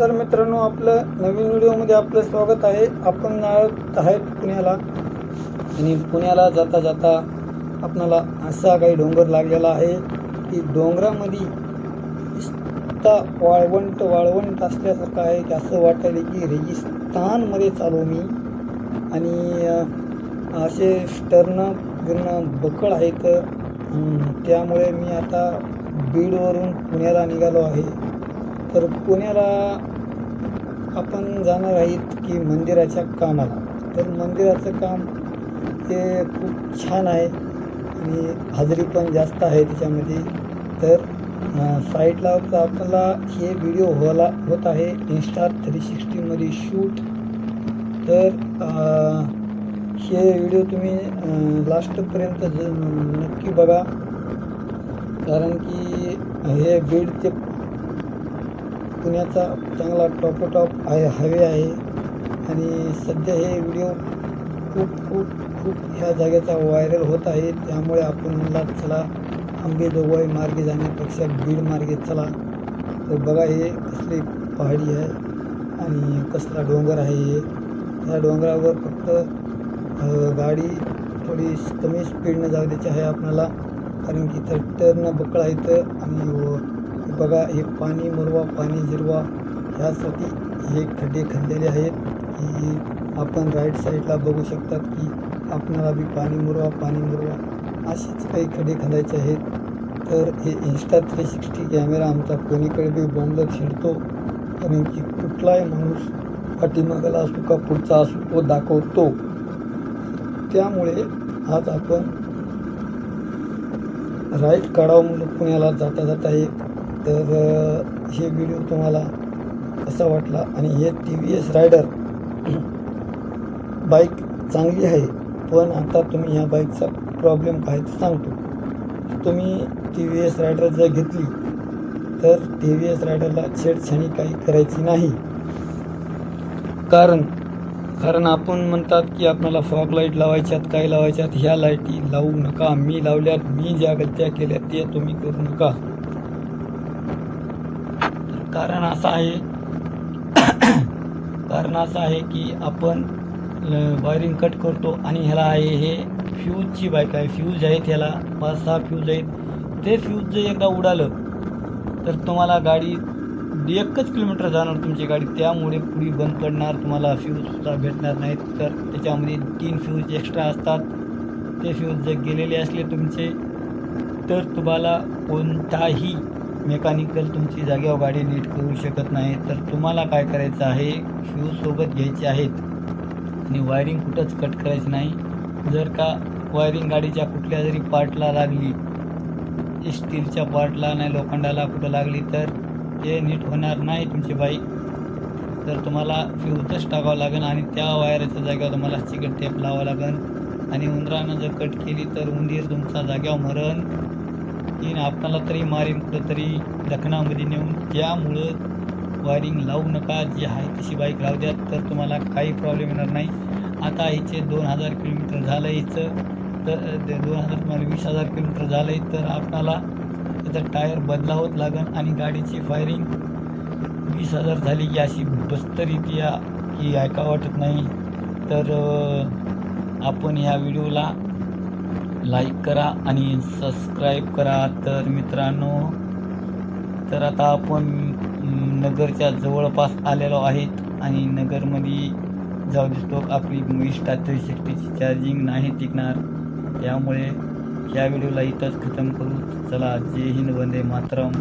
नमस्कार मित्रांनो, आपलं नवीन व्हिडिओमध्ये आपलं स्वागत आहे. आपण जात आहेत पुण्याला आणि पुण्याला जाता जाता आपणाला असा काही डोंगर लागलेला आहे की डोंगरामध्ये नुसता वाळवंट असल्यासारखं आहे की असं वाटायला की रेगिस्तानमध्ये चालू मी. आणि असे टर्न बिर्न बकळ आहेत. त्यामुळे मी आता बीडवरून पुण्याला निघालो आहे. तर पुण्याला आपण जाणार आहेत की मंदिराच्या कामाला. तर मंदिराचं काम हे खूप छान आहे आणि हजेरी पण जास्त आहे त्याच्यामध्ये. तर साईडला आपल्याला हे व्हिडिओ होत आहे Insta360मध्ये शूट. तर हे व्हिडिओ तुम्ही लास्टपर्यंत नक्की बघा, कारण की हे बीड ते पुण्याचा चांगला टॉप हायवे आहे. आणि सध्या हे व्हिडिओ खूप ह्या जागेचा व्हायरल होत आहे. त्यामुळे आपण म्हणला चला अंबेजोगाई मार्गे जाण्यापेक्षा बीड मार्गे चला. तर बघा हे कसली पहाडी आहे आणि कसला डोंगर आहे हे. या डोंगरावर फक्त गाडी थोडी कमी स्पीडनं जाऊ द्यायची आहे आपल्याला, कारण की इथं टर्न बकळ आहेत. आणि बघा हे पाणी मुरवा पाणी जिरवा ह्यासाठी हे खड्डे खणलेले आहेत की आपण राईट साईडला बघू शकतात की आपणाला बी पाणी मुरवा असेच काही खड्डे खणायचे आहेत. तर हे Insta360 कॅमेरा आमचा कोणीकडे बी बॉम्बला छिडतो, कारण की कुठलाही माणूस पाठीमागाला असू का पुढचा असू तो दाखवतो. त्यामुळे आज आपण राईट काढावं म्हणून पुण्याला जाता एक. तर हे व्हिडिओ तुम्हाला कसा वाटला. आणि हे TVS रायडर बाईक चांगली आहे, पण आता तुम्ही ह्या बाईकचा प्रॉब्लेम काय ते सांगतो. तुम्ही TVS रायडर जर घेतली तर TVS रायडरला छेडछाणी काही करायची नाही. कारण आपण म्हणतात की आपल्याला फॉग लाईट लावायच्यात, काय लावायच्यात. ह्या लाईटी लावू नका. मी लावल्यात, मी ज्या गलत्या केल्या त्या तुम्ही करू नका. कारण असं आहे की आपण वायरिंग कट करतो आणि ह्याला आहे हे फ्यूजची बाईक आहे. फ्यूज आहेत ह्याला 5-6 फ्यूज आहेत. ते फ्यूज जर एकदा उडालं तर तुम्हाला गाडी 1 किलोमीटर जाणार तुमची गाडी. त्यामुळे पुढे बंद पडणार, तुम्हाला फ्यूजसुद्धा भेटणार नाहीत. तर त्याच्यामध्ये 3 फ्यूज एक्स्ट्रा असतात. ते फ्यूज जर गेलेले असले तुमचे तर तुम्हाला कोणताही मेकॅनिकल तुमची जागेवर गाडी नीट करू शकत नाही. तर तुम्हाला काय करायचं आहे, फ्यूज सोबत घ्यायचे आहेत आणि वायरिंग कुठंच कट करायची नाही. जर का वायरिंग गाडीच्या कुठल्या जरी पार्टला लागली, स्टीलच्या पार्टला नाही लोखंडाला कुठं लागली, तर ते नीट होणार नाही तुमची बाईक. तर तुम्हाला फ्यूजच टाकावं लागेल आणि त्या वायरच्या जागेवर तुम्हाला चिकट टेप लावावं लागेल. आणि उंदरानं जर कट केली तर उंदीर तुमचा जाग्यावर मरण की आपल्याला तरी मारीन कुठंतरी दखनामध्ये नेऊन. त्यामुळं वायरिंग लावू नका. जी आहे तशी बाईक लावू द्या, तर तुम्हाला काही प्रॉब्लेम येणार नाही. आता हिचे 2000 किलोमीटर झालं हिचं, तर 20,000 किलोमीटर झालं आहे. तर आपल्याला त्याचा टायर बदलावंच लागेल. आणि गाडीची फायरिंग 20,000 झाली की अशी बस्तर येते की ऐका वाटत नाही. तर आपण ह्या व्हिडिओला लाईक करा आणि सबस्क्राईब करा. तर मित्रांनो, तर आता आपण नगरच्या जवळपास आलेलो आहेत आणि नगरमध्ये जाऊ दिसतो आपली Insta360ची चार्जिंग नाही टिकणार. त्यामुळे ह्या व्हिडिओला इथंच खतम करू. चला, जय हिंद, वंदे मातरम.